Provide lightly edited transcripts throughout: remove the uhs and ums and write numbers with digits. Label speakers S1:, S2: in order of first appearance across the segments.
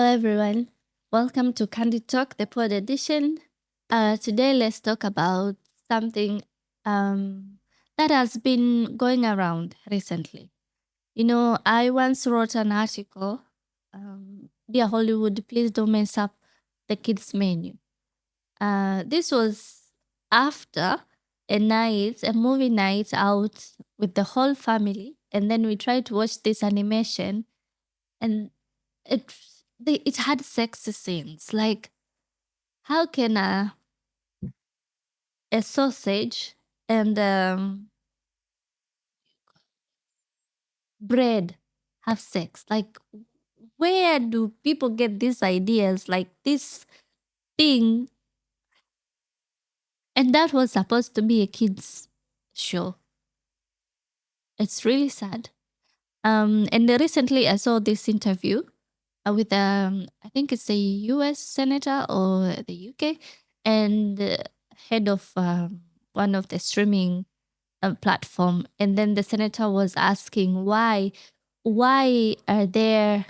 S1: everyone. Welcome to Candid Talk, the pod edition. Today, let's talk about something that has been going around recently. I once wrote an article, Dear Hollywood, please don't mess up the kids' menu. This was after a movie night out with the whole family, and then we tried to watch this animation, and it it had sexy scenes. Like, how can a sausage and bread have sex? Like, where do people get these ideas? Like this thing, and that was supposed to be a kids show. It's really sad. And recently I saw this interview with I think it's a U.S. senator or the U.K. and head of one of the streaming platform, and then the senator was asking why are there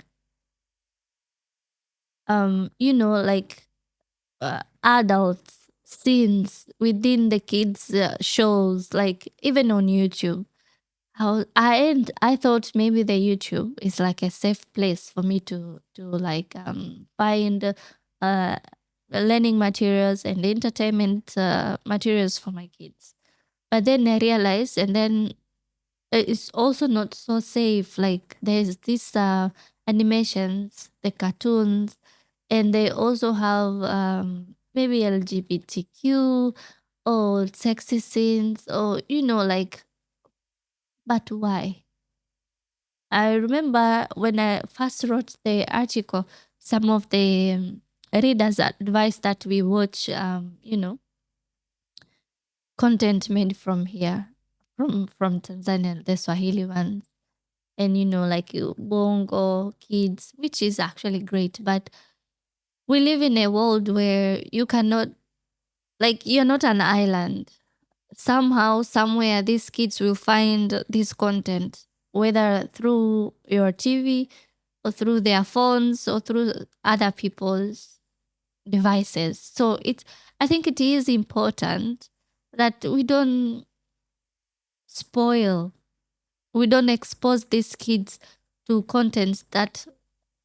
S1: like adult scenes within the kids shows, like even on YouTube. I thought maybe the YouTube is like a safe place for me to like find uh learning materials and entertainment materials for my kids. But then I realized, and then it's also not so safe. Like there's these animations, the cartoons, and they also have maybe LGBTQ or sexy scenes, or like, but why? I remember when I first wrote the article, some of the readers advised that we watch, content made from here, from Tanzania, the Swahili ones, and like Bongo kids, which is actually great. But we live in a world where you cannot, like, you're not an island. Somehow, somewhere, these kids will find this content, whether through your TV or through their phones or through other people's devices. So I think it is important that we don't spoil, we don't expose these kids to contents that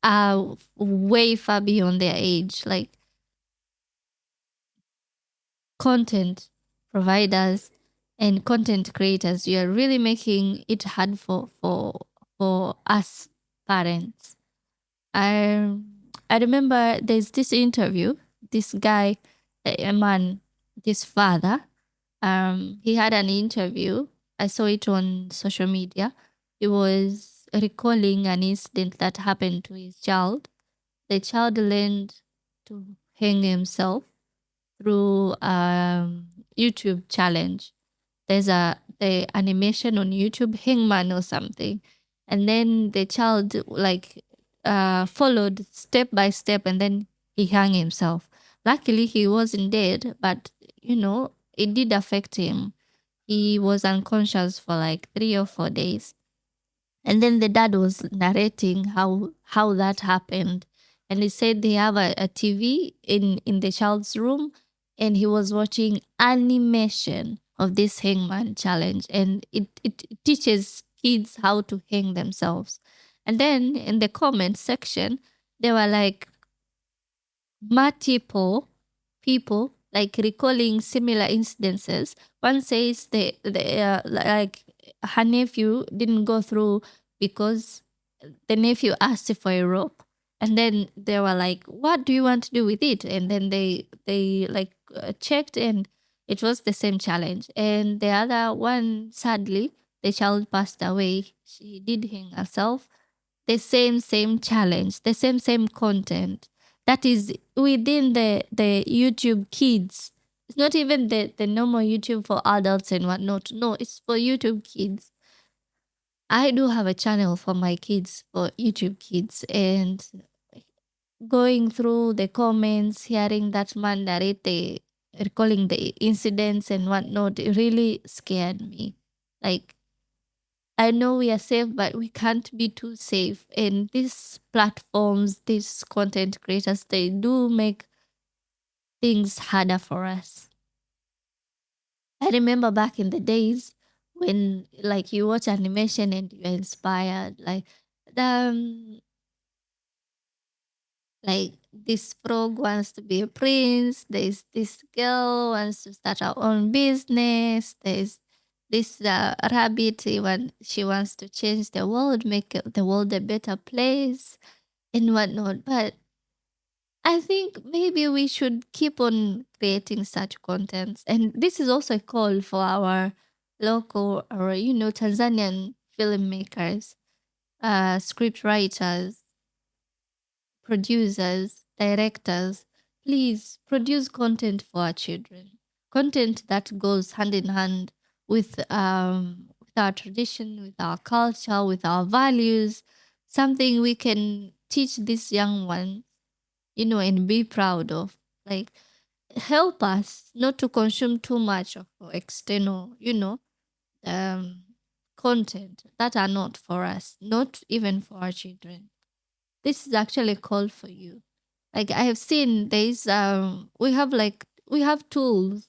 S1: are way far beyond their age. Like, content providers and content creators, you are really making it hard for us parents. I I remember there's this interview. This guy, a man, this father, he had an interview. I saw it on social media. He was recalling an incident that happened to his child. The child learned to hang himself through YouTube challenge. There's the animation on YouTube, Hangman or something, and then the child like followed step by step, and then he hung himself. Luckily, he wasn't dead, but it did affect him. He was unconscious for like 3 or 4 days. And then the dad was narrating how that happened. And he said they have a TV in the child's room, and he was watching animation of this hangman challenge, and it teaches kids how to hang themselves. And then in the comment section, they were like, multiple people like recalling similar incidences. One says like her nephew didn't go through because the nephew asked for a rope, and then they were like, "What do you want to do with it?" And then they like checked, and it was the same challenge. And the other one, sadly, the child passed away. She did hang herself, the same challenge, the same content that is within the YouTube kids. It's not even the normal YouTube for adults and whatnot. No, it's for YouTube kids. I do have a channel for my kids, for YouTube kids, and going through the comments, hearing that man narrate recalling the incidents and whatnot, it really scared me. Like, I know we are safe, but we can't be too safe. And these platforms, these content creators, they do make things harder for us. I remember back in the days when, like, you watch animation and you're inspired, the like this frog wants to be a prince. There's this girl wants to start her own business. There's this rabbit. She wants to change the world, make the world a better place, and whatnot. But I think maybe we should keep on creating such contents. And this is also a call for our local or, Tanzanian filmmakers, script writers, producers, directors. Please produce content for our children. Content that goes hand in hand with our tradition, with our culture, with our values. Something we can teach these young ones, and be proud of. Like, help us not to consume too much of external, um, content that are not for us, not even for our children. This is actually a call for you. Like, I have seen there's we have tools.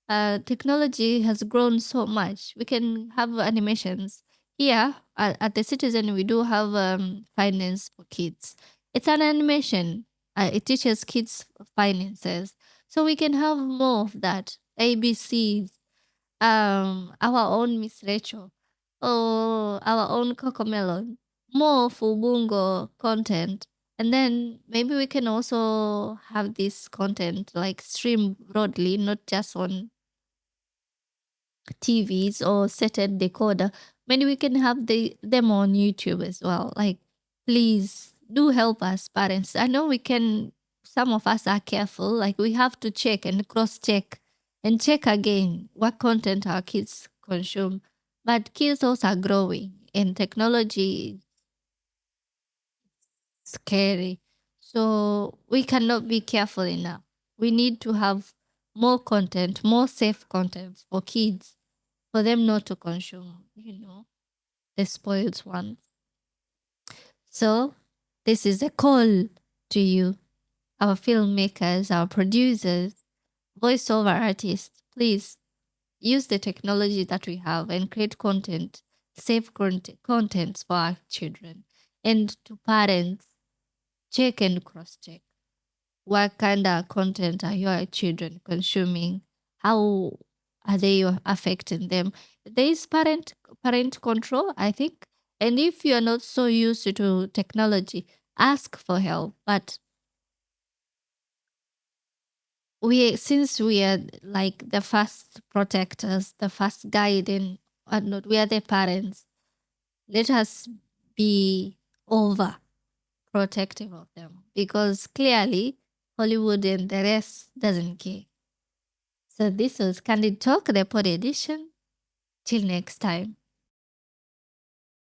S1: Technology has grown so much. We can have animations here at the Citizen. We do have finance for kids. It's an animation. It teaches kids finances, so we can have more of that. ABCs, our own Miss Rachel, or our own Cocomelon, more Fubungo content. And then maybe we can also have this content like stream broadly, not just on TVs or set a decoder. Maybe we can have them on YouTube as well. Like, please do help us, parents. I know we can. Some of us are careful. Like, we have to check and cross check and check again what content our kids consume. But kids also are growing, and technology is scary. So we cannot be careful enough. We need to have more content, more safe content for kids, for them not to consume, the spoiled ones. So this is a call to you, our filmmakers, our producers, voiceover artists. Please use the technology that we have and create content, safe contents for our children. And to parents, check and cross check. What kind of content are your children consuming? How are they affecting them? There is parent control, I think. And if you are not so used to technology, ask for help. But since we are like the first protectors, the first guiding, whatnot, we are the parents. Let us be over protective of them, because clearly Hollywood and the rest doesn't care. So this was Candid Talk, the pod edition. Till next time.